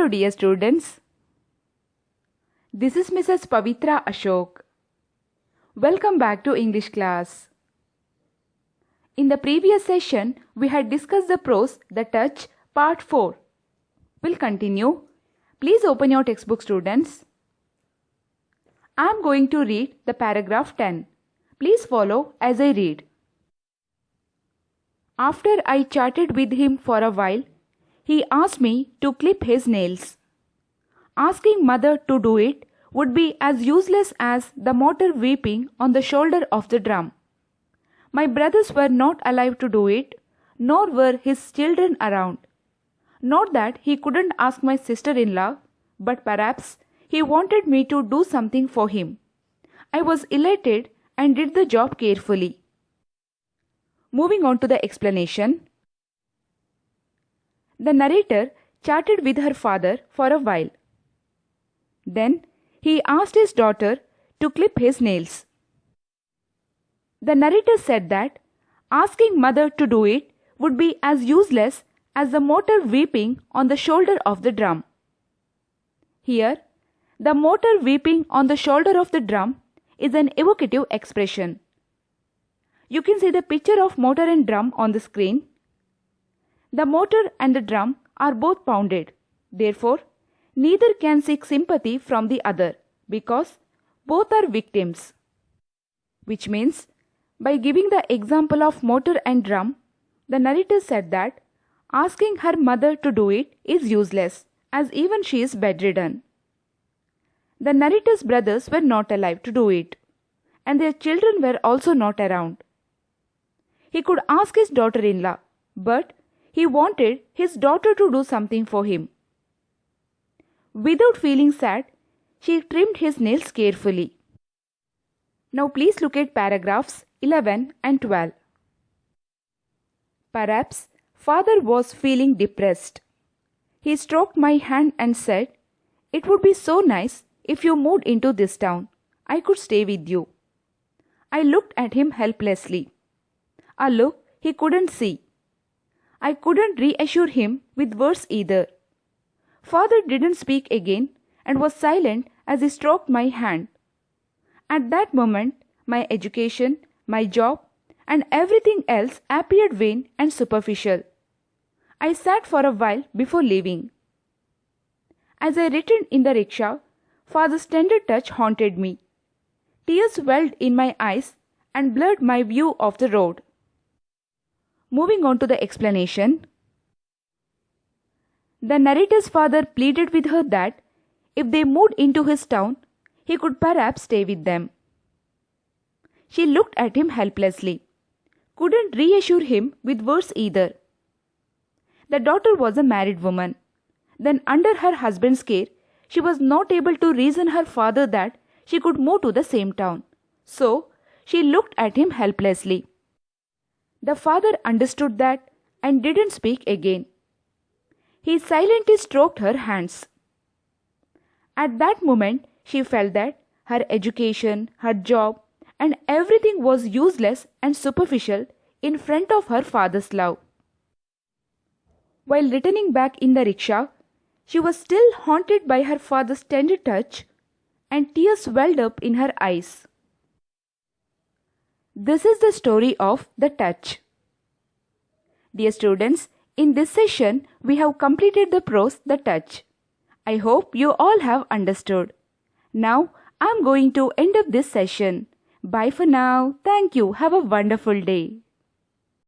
Hello dear students. This is Mrs. Pavitra Ashok. Welcome back to English class. In the previous session, we had discussed the prose, the touch, part 4. We'll continue. Please open your textbook, students. I am going to read the paragraph 10. Please follow as I read. After I chatted with him for a while, he asked me to clip his nails. Asking mother to do it would be as useless as the motor weeping on the shoulder of the drum. My brothers were not alive to do it, nor were his children around. Not that he couldn't ask my sister-in-law, but perhaps he wanted me to do something for him. I was elated and did the job carefully. Moving on to the explanation. The narrator chatted with her father for a while. Then he asked his daughter to clip his nails. The narrator said that asking mother to do it would be as useless as the motor weeping on the shoulder of the drum. Here, the motor weeping on the shoulder of the drum is an evocative expression. You can see the picture of motor and drum on the screen. The motor and the drum are both pounded. Therefore, neither can seek sympathy from the other because both are victims. Which means, by giving the example of motor and drum, the narrator said that asking her mother to do it is useless as even she is bedridden. The narrator's brothers were not alive to do it, and their children were also not around. He could ask his daughter-in-law, but he wanted his daughter to do something for him. Without feeling sad, she trimmed his nails carefully. Now please look at paragraphs 11 and 12. Perhaps father was feeling depressed. He stroked my hand and said, "It would be so nice if you moved into this town. I could stay with you." I looked at him helplessly. A look he couldn't see. I couldn't reassure him with words either. Father didn't speak again and was silent as he stroked my hand. At that moment, my education, my job, and everything else appeared vain and superficial. I sat for a while before leaving. As I returned in the rickshaw, father's tender touch haunted me. Tears welled in my eyes and blurred my view of the road. Moving on to the explanation. The narrator's father pleaded with her that if they moved into his town, he could perhaps stay with them. She looked at him helplessly, couldn't reassure him with words either. The daughter was a married woman. Then under her husband's care, she was not able to reason her father that she could move to the same town. So, she looked at him helplessly. The father understood that and didn't speak again. He silently stroked her hands. At that moment, she felt that her education, her job, and everything was useless and superficial in front of her father's love. While returning back in the rickshaw, she was still haunted by her father's tender touch, and tears welled up in her eyes. This is the story of the touch. Dear students, in this session, we have completed the prose, the touch. I hope you all have understood. Now, I am going to end up this session. Bye for now. Thank you. Have a wonderful day.